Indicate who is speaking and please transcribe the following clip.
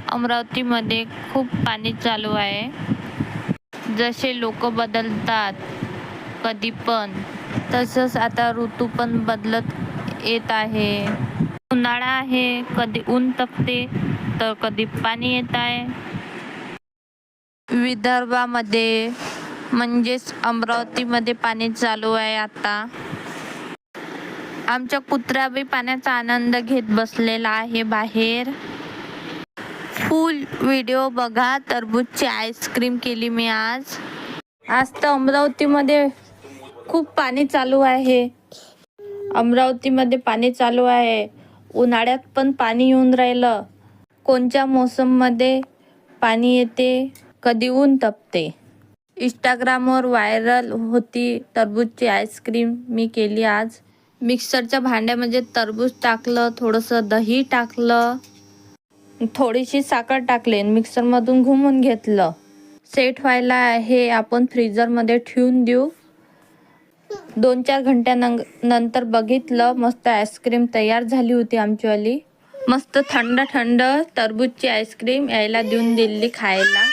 Speaker 1: अमरावतीमध्ये खूप पाणी चालू आहे. जसे लोक बदलतात कधी पण, तसंच आता ऋतू पण बदलत येत आहे. उन्हाळा आहे, कधी ऊन तपते तर कधी पाणी येत आहे. विदर्भामध्ये म्हणजेच अमरावतीमध्ये पाणी चालू आहे आता. आमच्या कुत्रा बी पाण्याचा आनंद घेत बसलेला आहे बाहेर. फुल व्हिडिओ बघा. टरबूजची आईस्क्रीम केली मी आज. आज तर अमरावतीमध्ये खूप पाणी चालू आहे. अमरावतीमध्ये पाणी चालू आहे. उन्हाळ्यात पण पाणी येऊन राहिलं. कोणत्या मोसममध्ये पाणी येते, कधी ऊन तपते. इंस्टाग्रामवर व्हायरल होती टरबूजची आईस्क्रीम मी केली आज. मिक्सरच्या भांड्यामध्ये टरबूज टाकलं, थोडंसं दही टाकलं, थोडीशी साखर टाकली, मिक्सरमधून घुमून घेतलं. सेट व्हायला हे आपण फ्रीजरमध्ये ठेवून देऊ. 2-4 घंट्यानंतर बघितलं, मस्त आईस्क्रीम तयार झाली होती आमचीवाली. मस्त थंड थंड टरबूजची आईस्क्रीम यायला देऊन दिली खायला.